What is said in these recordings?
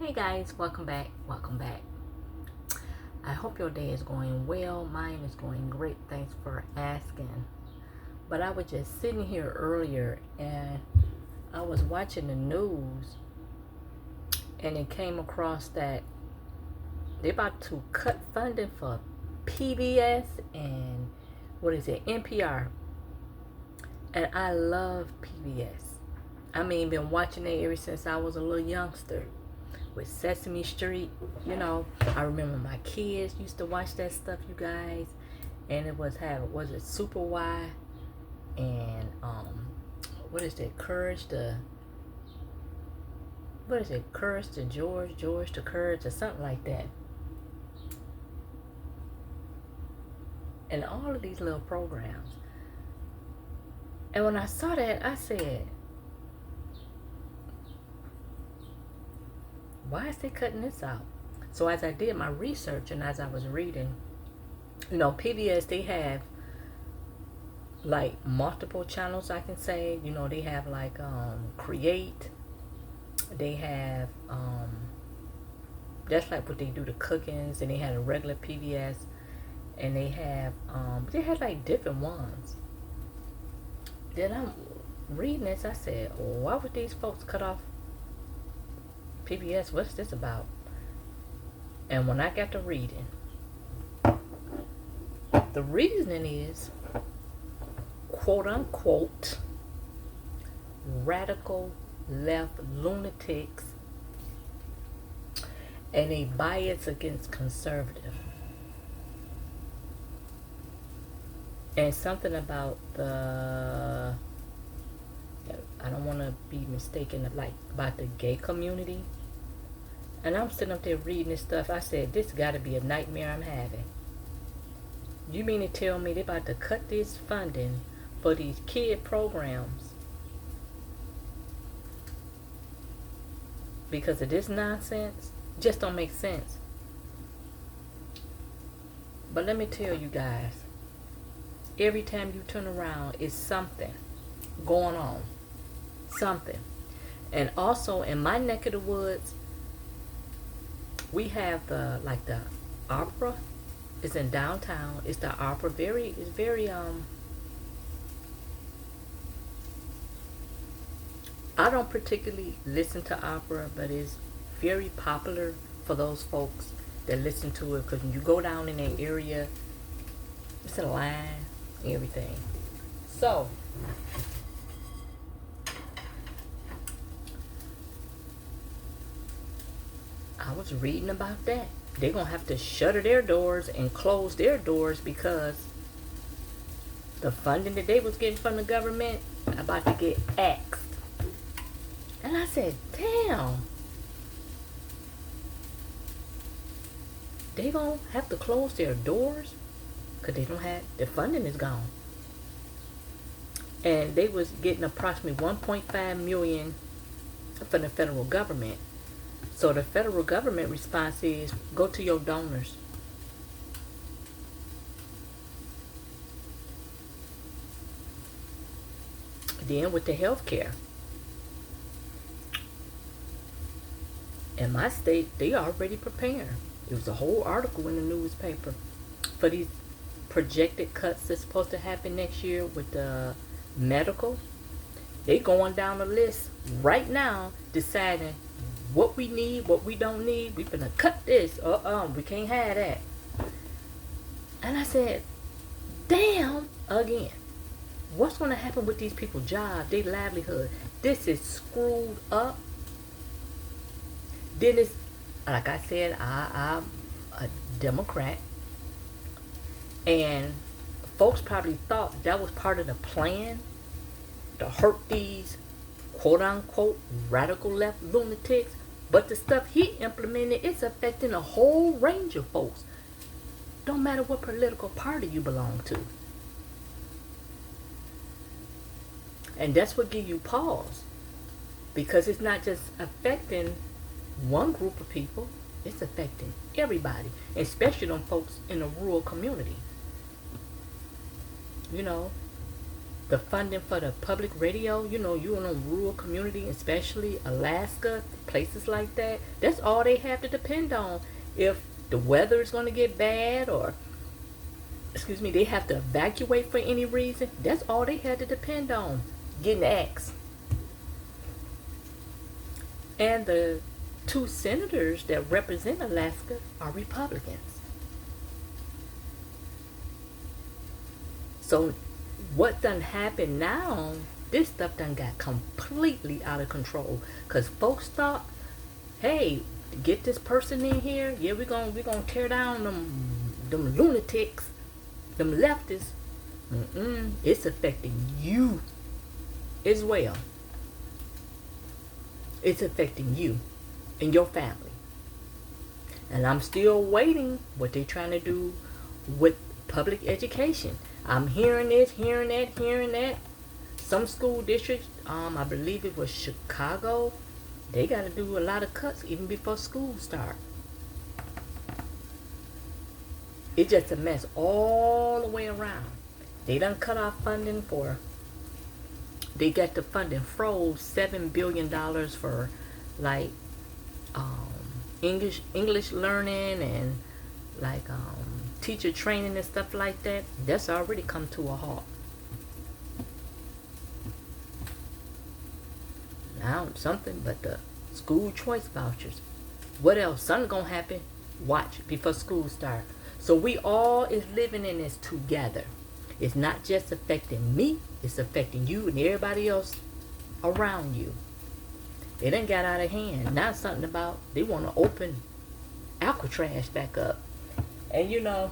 Hey guys, welcome back. Welcome back. I hope your day is going well. Mine is going great. Thanks for asking. But I was just sitting here earlier and I was watching the news and it came across that they're about to cut funding for PBS and what is it, NPR. And I love PBS. I mean, been watching it ever since I was a little youngster. With Sesame Street, I remember my kids used to watch that stuff, you guys, and it was it Super Y and what is it, Courage to George to Courage or something like that, and all of these little programs. And when I saw that, I said, why is they cutting this out? So as I did my research and as I was reading, PBS, they have like multiple channels, I can say. They have like Create. They have that's like what they do, the cookings, and they had a regular PBS, and they had like different ones. Then I'm reading this, I said, why would these folks cut off PBS? What's this about? And when I got to reading, the reasoning is, quote unquote, radical left lunatics and a bias against conservative. And something about I don't want to be mistaken, like about the gay community. And I'm sitting up there reading this stuff. I said, this got to be a nightmare I'm having. You mean to tell me they're about to cut this funding for these kid programs because of this nonsense? Just don't make sense. But let me tell you guys, every time you turn around, it's something going on. Something. And also in my neck of the woods, we have the opera. It's in downtown. It's the opera. It's very I don't particularly listen to opera, but it's very popular for those folks that listen to it, because when you go down in that area, it's a line, everything. So I was reading about that. They're going to have to shutter their doors and close their doors because the funding that they was getting from the government about to get axed. And I said, damn. They going to have to close their doors because they don't have, the funding is gone. And they was getting approximately 1.5 million from the federal government. So the federal government response is, go to your donors. Then with the health care, in my state, they already preparing. It was a whole article in the newspaper for these projected cuts that's supposed to happen next year with the medical. They going down the list right now, deciding what we need, what we don't need. We finna cut this. We can't have that. And I said, damn, again. What's gonna happen with these people's jobs, their livelihood? This is screwed up. Then it's, like I said, I'm a Democrat. And folks probably thought that was part of the plan to hurt these quote unquote radical left lunatics. But the stuff he implemented, it's affecting a whole range of folks. Don't matter what political party you belong to. And that's what gives you pause. Because it's not just affecting one group of people, it's affecting everybody, especially them folks in the rural community. You know, the funding for the public radio, you know, you in a rural community, especially Alaska, places like that, that's all they have to depend on. If the weather is going to get bad, or, excuse me, they have to evacuate for any reason, that's all they had to depend on, getting axed. And the two senators that represent Alaska are Republicans. So what done happened now, this stuff done got completely out of control. Because folks thought, hey, get this person in here, yeah, we're gonna tear down them lunatics, them leftists. It's affecting you as well. It's affecting you and your family. And I'm still waiting what they're trying to do with public education. I'm hearing this, hearing that. Some school districts, I believe it was Chicago, they got to do a lot of cuts even before school start. It's just a mess all the way around. They done cut off funding they got the funding froze, $7 billion for like English learning and like teacher training and stuff like that. That's already come to a halt. Now something but the school choice vouchers. What else? Something gonna happen. Watch before school start. So we all is living in this together. It's not just affecting me, it's affecting you and everybody else around you. It done got out of hand. Now something about they want to open Alcatraz back up. And you know,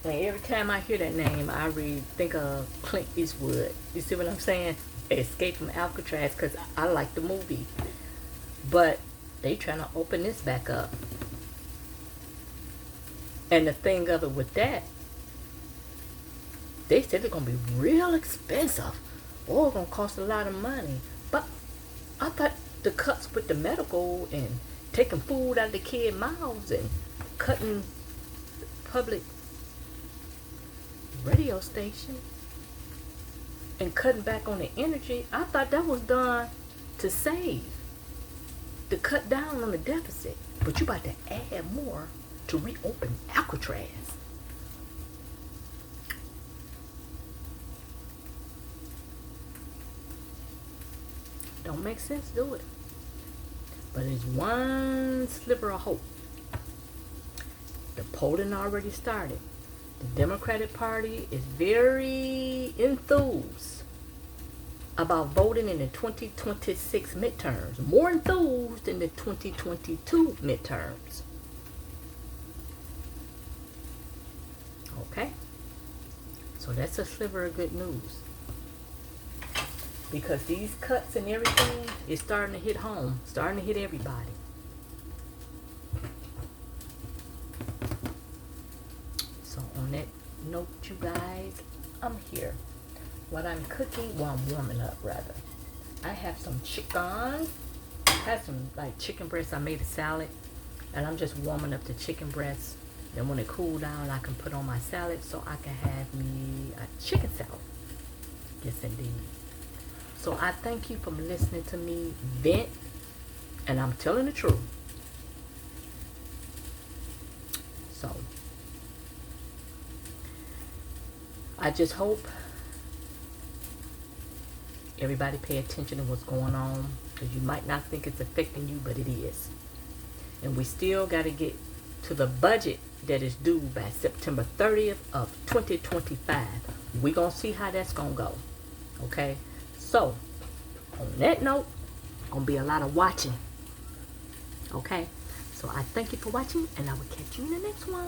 every time I hear that name, I think of Clint Eastwood. You see what I'm saying? Escape from Alcatraz, because I like the movie. But they trying to open this back up. And the thing of it with that, they said it's going to be real expensive. Or it's going to cost a lot of money. But I thought the cuts with the medical and taking food out of the kids' mouths and cutting public radio station and cutting back on the energy, I thought that was done to save, to cut down on the deficit. But you about to add more to reopen Alcatraz. Don't make sense, do it. But there's one sliver of hope. The polling already started. The Democratic Party is very enthused about voting in the 2026 midterms. More enthused than the 2022 midterms. Okay? So that's a sliver of good news. Because these cuts and everything is starting to hit home, starting to hit everybody. So on that note, you guys, I'm here. What I'm cooking, well, I'm warming up rather. I have some chicken. I have some like chicken breasts. I made a salad, and I'm just warming up the chicken breasts. Then when it cool down, I can put on my salad so I can have me a chicken salad. Yes, indeed. So I thank you for listening to me vent, and I'm telling the truth. So I just hope everybody pay attention to what's going on, because you might not think it's affecting you, but it is. And we still got to get to the budget that is due by September 30th of 2025. We're going to see how that's going to go. Okay? So, on that note, going to be a lot of watching. Okay? So, I thank you for watching, and I will catch you in the next one.